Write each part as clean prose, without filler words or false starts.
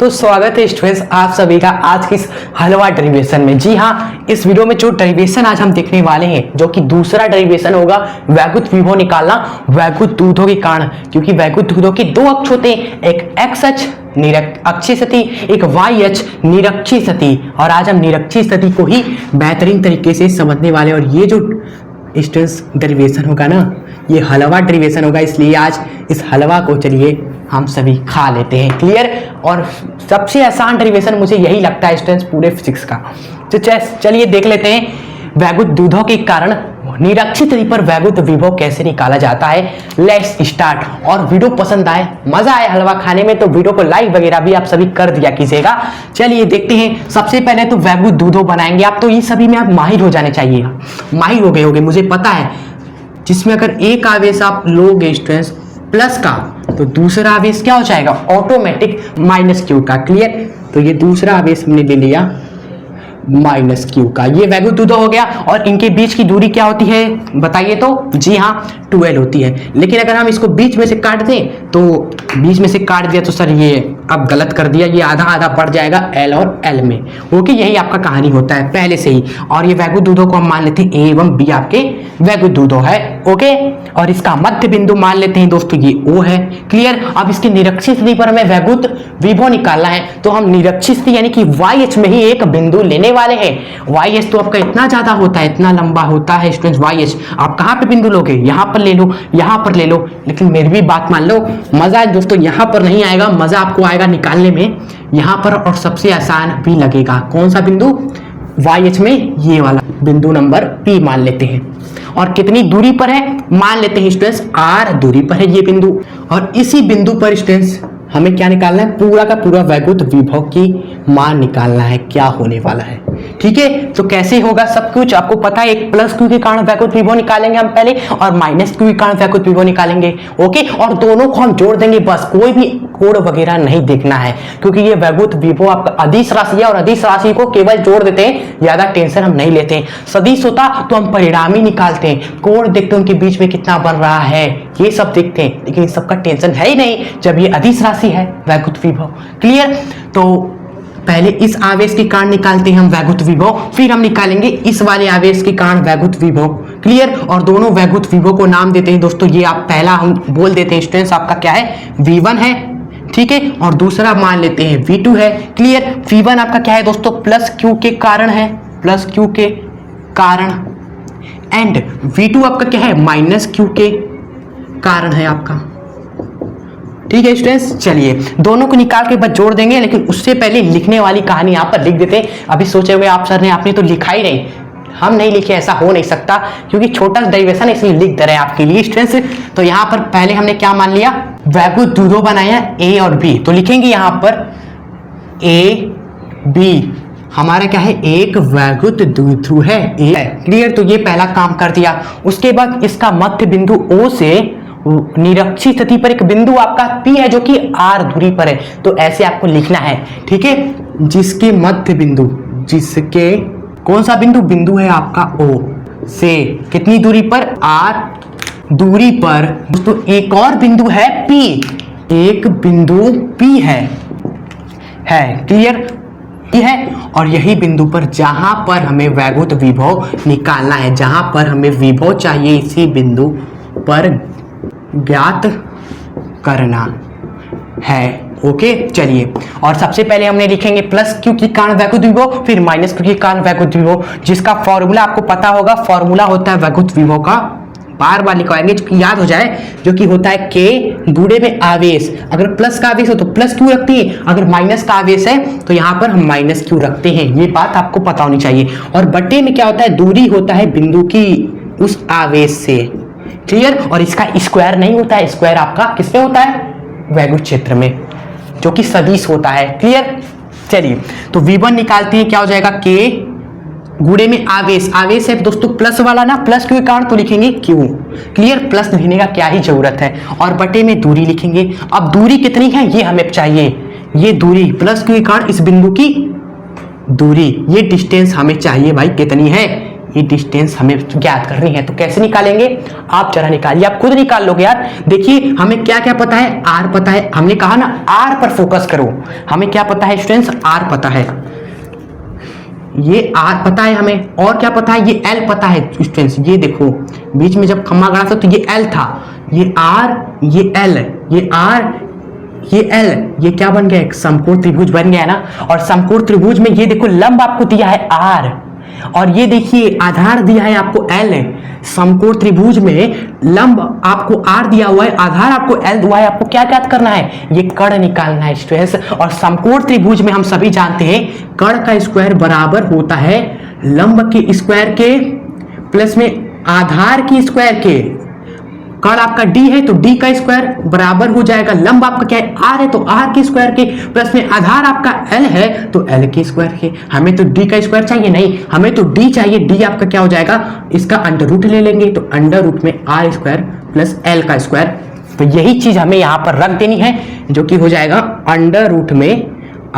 तो स्वागत है स्टूडेंट्स आप सभी का आज की इस हलवा डेरिवेशन में। जी हाँ, इस वीडियो में जो डेरिवेशन आज हम देखने वाले हैं जो कि दूसरा डेरिवेशन होगा वैगुत विभव निकालना वैगुत दूधों के कारण, क्योंकि वैगुत दूधों के दो अक्ष होते हैं, एक एक्स अक्ष अक्षीय स्थिति, एक वाई अक्ष निरक्षीय स्थिति। और आज हम निरक्षीय स्थिति को ही बेहतरीन तरीके से समझने वाले हैं। और ये जो स्टूडेंट्स डेरिवेशन होगा ना, ये हलवा डेरिवेशन होगा, इसलिए आज इस हलवा को चलिए हम सभी खा लेते हैं। क्लियर? और सबसे आसान डेरिवेशन मुझे यही लगता है स्टूडेंट्स पूरे फिजिक्स का। तो चलिए देख लेते हैं वैगुत दूधों के कारण निरक्षीय स्थिति पर वैगुत विभव कैसे निकाला जाता है। Let's start. और वीडियो पसंद आए, मजा आए हलवा खाने में, तो वीडियो को लाइक वगैरह भी आप सभी कर दिया कीजिएगा। चलिए देखते हैं। सबसे पहले तो वैगुत दूधों बनाएंगे आप, तो ये सभी में आप माहिर हो जाने चाहिए, माहिर हो गए होंगे मुझे पता है। जिसमें अगर एक आवेश आप लोगे स्टूडेंट्स प्लस का, तो दूसरा आवेश क्या हो जाएगा ऑटोमेटिक माइनस क्यू का। क्लियर? तो ये दूसरा आवेश हमने ले लिया माइनस क्यू का, ये वैगुत दूधो हो गया। और इनके बीच की दूरी क्या होती है बताइए तो? जी हाँ, 12 होती है। लेकिन अगर हम इसको बीच में से काट दें, तो बीच में से काट दिया तो सर ये अब गलत कर दिया, ये आधा आधा पड़ जाएगा एल और एल में। ओके, यही आपका कहानी होता है पहले से ही। और ये वैगुत दूधों को हम मान लेते हैं ए एवं बी आपके वैगुत दूधो है। ओके, और इसका मध्य बिंदु मान लेते हैं दोस्तों ये ओ है। क्लियर? अब इसकी निरक्षीय स्थिति पर हमें वैगुत विभव निकालना है, तो हम निरक्षीय स्थिति यानी कि वाई एच में ही एक बिंदु लेने वाले हैं। वाई एच तो आपका इतना ज्यादा होता है, इतना लंबा होता है स्टूडेंट्स वाई एच। आप कहाँ पे बिंदु लोगे? यहाँ पर ले लो, यहाँ पर ले लो। लेकिन मेरी भी बात मान लो, मजा दोस्तों यहाँ पर नहीं आएगा, मजा आपको आएगा निकालने में यहाँ पर। और सबसे आसान भी लगेगा। कौन सा बिंदु? वाई एच में ये वाला बिंदु नंबर पी मान लेते हैं। और कितनी दूरी पर है मान लेते हैं स्टूडेंट्स, आर दूरी पर है ये बिंदु। और इसी बिंदु पर स्टूडेंट्स हमें क्या निकालना है? पूरा का पूरा वैगुत विभव की मान निकालना है, क्या होने वाला है। ठीक है, तो कैसे होगा सब कुछ आपको पता है। एक प्लस क्यू के कारण वैगुत विभव निकालेंगे हम पहले, और माइनस क्यू के कारण वैगुत विभव निकालेंगे। ओके, और दोनों को हम जोड़ देंगे बस, कोई भी कोड वगैरह नहीं देखना है, क्योंकि ये वैगुत विभव आपका अदिश राशि है और अदिश राशि को केवल जोड़ देते हैं, ज्यादा टेंशन हम नहीं लेते हैं। सदिश होता तो हम परिणामी निकालते हैं, कोड देखते हैं उनके बीच में कितना बन रहा है, ये सब देखते हैं। लेकिन सबका टेंशन है ही नहीं जब ये अदिश राशि है वैगुत विभव। क्लियर? तो पहले इस आवेश के कारण निकालते हैं हम वैगुत विभव, फिर हम निकालेंगे इस वाले आवेश के कारण वैगुत विभव। क्लियर? और दोनों वैगुत विभव को नाम देते हैं दोस्तों, ये आप पहला हम बोल देते हैं स्टूडेंट्स, आपका क्या है? V1 है। ठीक है, और दूसरा मान लेते हैं V2 है। क्लियर? V1 आपका क्या है दोस्तों? प्लस क्यू के कारण है, प्लस क्यू के कारण। एंड V2 आपका क्या है? माइनस क्यू के कारण है आपका। ठीक है स्टूडेंट्स, चलिए दोनों को निकाल के बस जोड़ देंगे, लेकिन उससे पहले लिखने वाली कहानी यहाँ पर लिख देते हैं। अभी सोचे हुए आप सर ने आपने तो लिखा ही नहीं, हम नहीं लिखे, ऐसा हो नहीं सकता, क्योंकि छोटा डेरिवेशन है इसलिए लिख दे रहे हैं आपके लिए स्टूडेंट्स। तो यहाँ पर पहले हमने क्या मान लिया? वैगुत दूधो बनाया ए और बी, तो लिखेंगे यहाँ पर ए बी हमारा क्या है? एक वैगुत दूधु है, ए है। क्लियर? तो ये पहला काम कर दिया। उसके बाद इसका मध्य बिंदु ओ से निरक्षीय स्थिति पर एक बिंदु आपका P है जो कि R दूरी पर है, तो ऐसे आपको लिखना है। ठीक है, जिसके मध्य बिंदु, जिसके कौन सा बिंदु? बिंदु है आपका O से कितनी दूरी पर? R दूरी पर। दोस्तों एक और बिंदु है P, एक बिंदु P है। क्लियर? है, और यही बिंदु पर जहां पर हमें वैगुत विभव निकालना है, जहां पर हमें विभव चाहिए, इसी बिंदु पर ज्ञात करना है। ओके, चलिए। और सबसे पहले हमने लिखेंगे प्लस क्यू के कारण वैगुत विभव, फिर माइनस क्यू के कारण वैगुत विभव, जिसका फॉर्मूला आपको पता होगा। फॉर्मूला होता है वैगुत विभव का, बार बार लिखवाएंगे जो कि याद हो जाए, जो कि होता है के गुणे में आवेश। अगर प्लस का आवेश हो तो प्लस क्यू रखते हैं, अगर माइनस का आवेश है तो यहाँ पर हम माइनस क्यू रखते हैं। ये बात आपको पता होनी चाहिए। और बट्टे में क्या होता है? दूरी होता है बिंदु की उस आवेश से। क्लियर? और इसका स्क्वायर नहीं होता है, स्क्वायर आपका किसमें होता है? वैगुत क्षेत्र में, जो कि सदिश होता है। क्लियर? चलिए, तो V1 निकालते हैं, क्या हो जाएगा? के गुणे में आवेश, आवेश है दोस्तों प्लस वाला ना, प्लस क्यू के कारण तो लिखेंगे क्यू। क्लियर? प्लस लिखने का क्या ही जरूरत है। और बटे में दूरी लिखेंगे। अब दूरी कितनी है ये हमें चाहिए, ये दूरी प्लस क्यू के कारण इस बिंदु की दूरी, ये डिस्टेंस हमें चाहिए भाई, कितनी है? ये डिस्टेंस हमें ज्ञात करनी है। तो कैसे निकालेंगे, आप जरा निकालिए, आप खुद निकाल लोगे यार। देखिए हमें क्या क्या पता है, आर पता है, हमने कहा ना आर पर फोकस करो। हमें क्या पता है स्टूडेंट्स, आर पता है, ये आर पता है हमें, और क्या पता है, ये एल पता है स्टूडेंट्स। ये देखो बीच में जब खम्मा गड़ा था तो ये एल था, ये आर, ये एल, ये आर, ये एल, ये क्या बन गया, एक समकोण त्रिभुज बन गया ना। और समकोण त्रिभुज में ये देखो लंब आपको दिया है आर, और ये देखिए आधार दिया है आपको एल। समकोण त्रिभुज में लंब आपको आर दिया हुआ है, आधार आपको एल दिया है। आपको क्या ज्ञात करना है, ये कर्ण निकालना है स्टूडेंट्स। और समकोण त्रिभुज में हम सभी जानते हैं कर्ण का स्क्वायर बराबर होता है लंब के स्क्वायर के प्लस में आधार की स्क्वायर के। कर्ण आपका d है तो d का स्क्वायर बराबर हो जाएगा, लंब आपका क्या है r है तो r के स्क्वायर के, प्लस में आधार आपका l है तो l के स्क्वायर के। हमें तो d का स्क्वायर चाहिए नहीं, हमें तो d चाहिए। d आपका क्या हो जाएगा, इसका अंडर रूट ले लेंगे तो अंडर रूट में r स्क्वायर प्लस l का स्क्वायर। तो यही चीज हमें यहाँ पर रख देनी है, जो कि हो जाएगा अंडर रूट में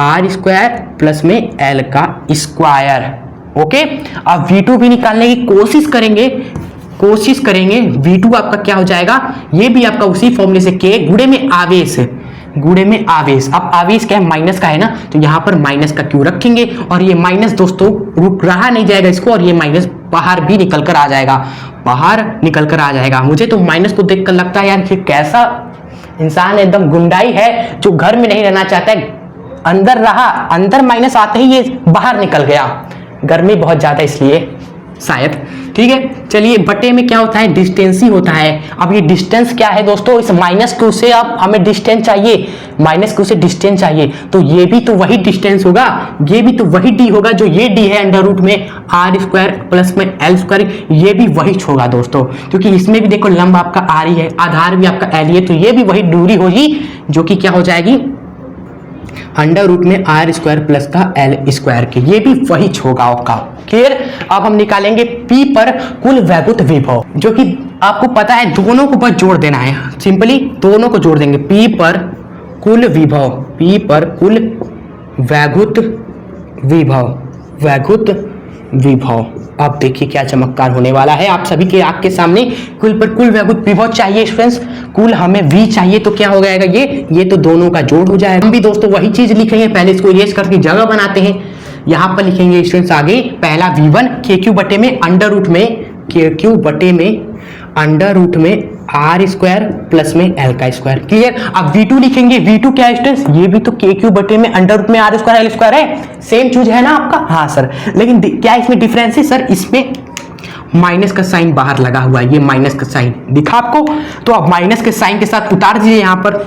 r स्क्वायर प्लस में l का स्क्वायर। ओके, अब v2 भी निकालने की कोशिश करेंगे, v2 आपका क्या हो जाएगा, ये भी आपका उसी फॉर्मूले से k गुणे में आवेश, गुणे में आवेश। अब आवेश क्या है, माइनस का है ना, तो यहाँ पर माइनस का क्यों रखेंगे, और ये माइनस दोस्तों रुक रहा नहीं जाएगा इसको, और ये माइनस बाहर भी निकल कर आ जाएगा, बाहर निकल कर आ जाएगा। मुझे तो माइनस को देखकर लगता है यार कि कैसा इंसान एकदम गुंडाई है जो घर में नहीं रहना चाहता है, अंदर रहा, अंदर माइनस आते ही ये बाहर निकल गया, गर्मी बहुत ज्यादा इसलिए शायद। ठीक है, चलिए बटे में क्या होता है, डिस्टेंस ही होता है। अब ये डिस्टेंस क्या है दोस्तों, इस माइनस क्यू से अब हमें डिस्टेंस चाहिए, माइनस क्यू से डिस्टेंस चाहिए, तो ये भी तो वही डिस्टेंस होगा, ये भी तो वही डी होगा, जो ये डी है अंडर रूट में आर स्क्वायर प्लस में एल स्क्वायर, ये भी वही होगा दोस्तों, क्योंकि इसमें भी देखो लंब आपका आर ही है, आधार भी आपका एल ही है, तो ये भी वही दूरी होगी, जो कि क्या हो जाएगी अंडर रूट में आर स्क्वायर प्लस का एल स्क्वायर के, ये भी वही होगा का। क्लियर। अब हम निकालेंगे P पर कुल वैद्युत विभव, जो कि आपको पता है दोनों को बस जोड़ देना है, सिंपली दोनों को जोड़ देंगे। P पर कुल विभव, P पर कुल वैद्युत विभव, वैद्युत विभव। अब देखिए क्या चमत्कार होने वाला है आप सभी के आंख के सामने। कुल पर कुल वैद्युत विभव चाहिए स्टूडेंट्स, कुल हमें V चाहिए, तो क्या हो जाएगा, ये तो दोनों का जोड़ हो जाएगा। हम भी दोस्तों वही चीज लिखेंगे, पहले इसको इरेज करके जगह बनाते हैं। यहाँ पर लिखेंगे स्टूडेंट्स आगे, पहला V1 KQ बटे में अंडर रूट में, KQ बटे में अंडर रूट में आर स्क्वायर प्लस में एल का स्क्वायर। क्लियर। अब V2 लिखेंगे, V2 क्या है स्टूडेंट्स, ये भी तो KQ बटे में अंडर रूट में आर स्क्वायर एल स्क्वायर है, सेम चीज है ना आपका। हाँ सर, लेकिन क्या इसमें डिफरेंस है सर, इसमें माइनस का साइन बाहर लगा हुआ है, ये माइनस का साइन दिखा आपको, तो अब माइनस के साइन के साथ उतार दीजिए यहाँ पर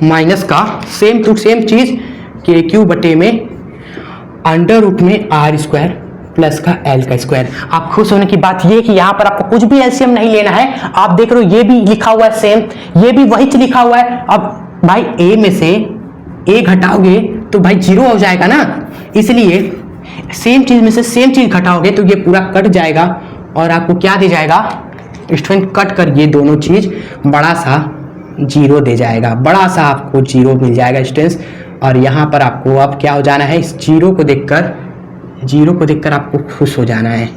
माइनस का, सेम टू सेम चीज KQ बटे में अंडर रूट में आर स्क्वायर प्लस का एल का स्क्वायर। आप खुश होने की बात ये कि यहाँ पर आपको कुछ भी एलसीएम नहीं लेना है, आप देख रहे हो ये भी लिखा हुआ है सेम, ये भी वही लिखा हुआ है। अब भाई ए में से ए घटाओगे तो भाई जीरो हो जाएगा ना, इसलिए सेम चीज में से सेम चीज घटाओगे तो ये पूरा कट जाएगा, और आपको क्या दे जाएगा स्टूडेंट, कट कर ये दोनों चीज बड़ा सा जीरो दे जाएगा, बड़ा सा आपको जीरो मिल जाएगा स्टूडेंट्स। और यहाँ पर आपको अब क्या हो जाना है, इस जीरो को देखकर आपको खुश हो जाना है।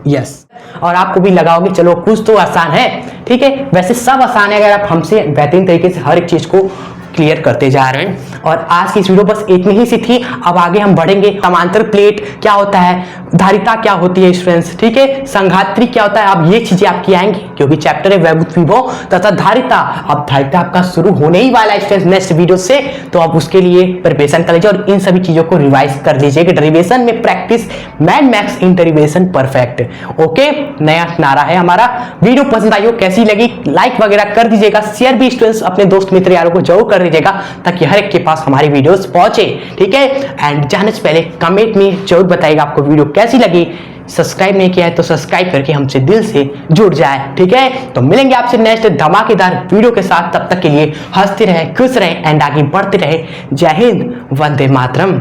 यस, और आपको भी लगाओगे चलो कुछ तो आसान है। ठीक है, वैसे सब आसान है अगर आप हमसे बेहतरीन तरीके से हर एक चीज को क्लियर करते जा रहे हैं। और आज की इस वीडियो बस इतनी ही सी थी। अब आगे हम बढ़ेंगे, समांतर प्लेट क्या होता है, धारिता क्या होती है स्टूडेंट्स, ठीक है, संघात्री क्या होता है, अब ये चीजें आपकी आएंगी क्योंकि चैप्टर है वैद्युत विभव तथा धारिता। अब धारिता आपका शुरू होने ही वाला है स्टूडेंट्स नेक्स्ट वीडियो से, तो आप उसके लिए प्रिपरेशन कर लीजिए और इन सभी चीजों को रिवाइज कर लीजिए कि डेरिवेशन में प्रैक्टिस मैन मैक्स इन डेरिवेशन परफेक्ट। ओके, नया नारा है हमारा। वीडियो पसंद आई हो, कैसी लगी लाइक वगैरह कर दीजिएगा, शेयर भी स्टूडेंट्स अपने दोस्त मित्र यारों को जरूर कर दीजिएगा ताकि हर एक के पास हमारी वीडियोस पहुंचे। ठीक है, एंड जाने से पहले कमेंट में जरूर बताइएगा आपको वीडियो कैसी लगी। सब्सक्राइब नहीं किया है तो सब्सक्राइब करके हमसे दिल से जुड़ जाए। ठीक है, तो मिलेंगे आपसे नेक्स्ट धमाकेदार वीडियो के साथ, तब तक के लिए हंसते रहे, खुश रहे एंड आगे बढ़ते रहे। जय हिंद, वंदे मातरम।